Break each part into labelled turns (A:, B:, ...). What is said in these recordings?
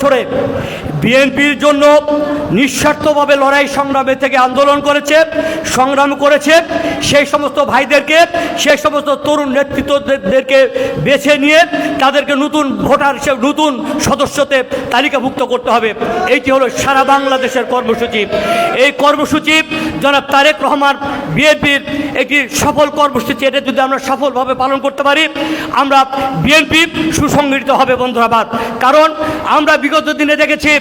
A: বছরে বিএনপির জন্য নিঃস্বার্থভাবে লড়াই সংগ্রামে থেকে আন্দোলন করেছে, সংগ্রাম করেছে, সেই সমস্ত ভাইদেরকে, সেই সমস্ত তরুণ নেতৃত্বদেরকে বেছে নিয়ে তাদেরকে নতুন ভোটার হিসেবে নতুন সদস্যতে তালিকাভুক্ত করতে হবে। এইটি হলো সারা বাংলাদেশের কর্মসূচি। এই কর্মসূচি জনাব তারেক রহমান বিএনপির একটি সফল কর্মসূচি। এটা যদি আমরা সফলভাবে পালন করতে পারি, আমরা বিএনপি সুসংগঠিত হবে বন্ধুরা। কারণ আমরা বিগত দিনে দেখেছি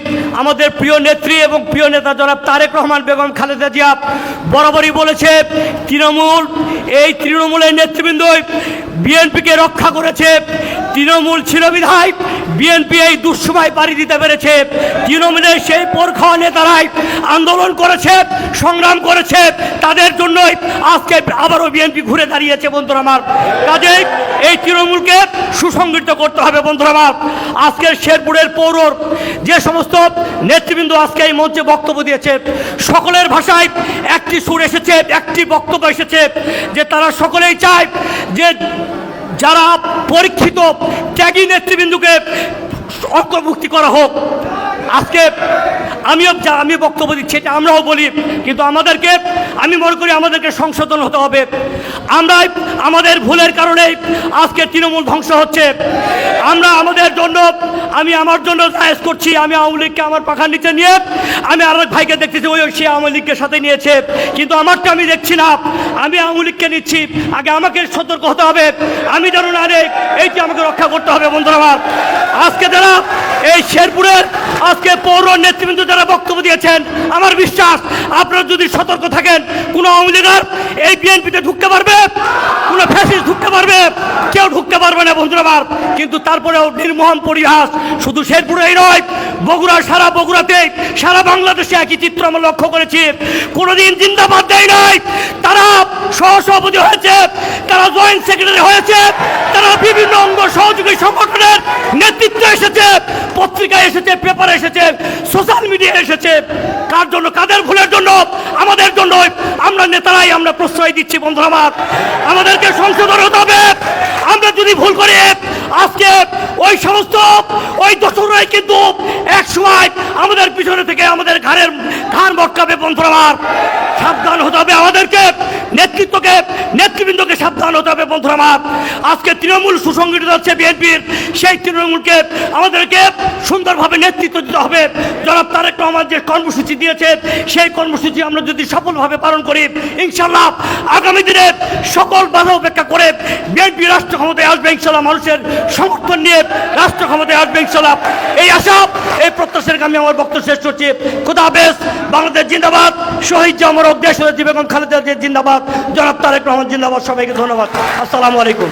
A: আমাদের প্রিয় নেত্রী এবং প্রিয় নেতা জনাব তারেক রহমান বেগম খালেদা জিয়া বরাবরই বলেছে, তৃণমূলের নেতৃবৃন্দই বিএনপিকে রক্ষা করেছে। তৃণমূল ছিল বিধায় বিএনপি এই দুঃসময় পাড়ি দিতে পেরেছে। তৃণমূলের সেই পরখাওয়া নেতারাই আন্দোলন করেছে, সংগ্রাম করেছে, তাদের জন্যই আজকে আবারও বিএনপি ঘুরে দাঁড়িয়েছে বন্ধুরা আমার। কাজেই এই তৃণমূলকে সুসংগঠিত করতে হবে বন্ধুরা আমার। আজকের শেরপুরের পৌরর যে সমস্ত নেতৃবৃন্দ আজকে এই মঞ্চে বক্তব্য দিয়েছে, সকলের ভাষায় একটি সুর এসেছে, একটি বক্তব্য এসেছে যে তারা সকলেই চায় যে যারা পরীক্ষিত ত্যাগী নেতৃবৃন্দকে অন্তর্ভুক্তি করা হোক। আজকে আমি বক্তব্য দিচ্ছি, এটা আমরাও বলি, কিন্তু আমি মনে করি আমাদেরকে সংশোধন হতে হবে। আমাদের ভুলের কারণেই আজকে তৃণমূল ধ্বংস হচ্ছে। আমি আমার জন্য জায়েজ করছি। আমি আওয়ামী লীগকে আমার পাখার নিচে নিয়ে আমি আরেক ভাইকে দেখতেছি, সে আওয়ামী লীগের সাথে নিয়েছে, কিন্তু আমারটা আমি দেখছি না, আমি আওয়ামী লীগকে নিচ্ছি। আগে আমাকে সতর্ক হতে হবে, আমি যেন না রে, এইটি আমাকে রক্ষা করতে হবে বন্ধুরা আমার। আজকে যারা এই শেরপুরের আজকে পৌর নেতৃবৃন্দ যারা বক্তব্য দিয়েছেন, আমার বিশ্বাস আপনারা যদি সতর্ক থাকেন, কোনো আওয়ামী লীগার এই বিএনপিতে ঢুকতে পারবে, কোনো ফ্যাসিস্ট ঢুকতে পারবে, কেউ ঢুকতে পারবে না বন্ধুরা আমার। কিন্তু তারপরেও নির্মম পরিহাস শুধু শেরপুরেই নয়, সারা বগুড়াতে, সারা বাংলাদেশে একই চিত্র আমরা লক্ষ্য করেছি। কোনোদিন জিন্দাবাদ দেয় নাই, তারা সহসভাপতি হয়েছে, তারা জয়েন্ট সেক্রেটারি হয়েছে, তারা বিভিন্ন অঙ্গ সহযোগী সংগঠনের নেতৃত্ব এসেছে, পত্রিকায় এসেছে, পেপারে এসেছে, সোশ্যাল মিডিয়ায় এসেছে। কার জন্য? কাদের ভুলের জন্য? আমাদের জন্য। আমরা নেতারাই আমরা প্রশ্রয় দিচ্ছি বন্ধুরা আমার। আমাদেরকে সংশোধন হতে হবে। আমরা যদি ভুল করি, আজকে ওই সমস্ত দোষরাই কিন্তু এক সময় আমাদের পিছনে থেকে আমাদের ঘাড় মটকাবে বন্ধুরা আমার। সাবধান হতে হবে আমাদেরকে, নেতৃবৃন্দকে সাবধান হতে হবে বন্ধুরা আমার। আজকে তৃণমূল সুসংগঠিত হচ্ছে বিএনপির, সেই তৃণমূলকে আমাদেরকে সুন্দরভাবে নেতৃত্ব দিতে হবে। জনাব তারেক রহমান যে কর্মসূচি দিয়েছে, সেই কর্মসূচি আমরা যদি সফলভাবে পালন করি, ইনশাল্লাহ আগামী দিনে সকল বাধা উপেক্ষা করে বিএনপি রাষ্ট্র ক্ষমতায় আসবে ইনশাল্লাহ। মানুষের সমর্থন নিয়ে রাষ্ট্র ক্ষমতায় আসবে ইনশাল্লাহ। এই আশা, এই প্রত্যাশার আমি আমার বক্তব্য শেষ করছি। খোদা হাফেজ। বাংলাদেশ জিন্দাবাদ। শহীদ জামর দেশ বেগম খালেদা জিয়া জিন্দাবাদ। জনাব তারেক রহমান জিন্দাবাদ। সবাইকে ধন্যবাদ। আসসালামু আলাইকুম।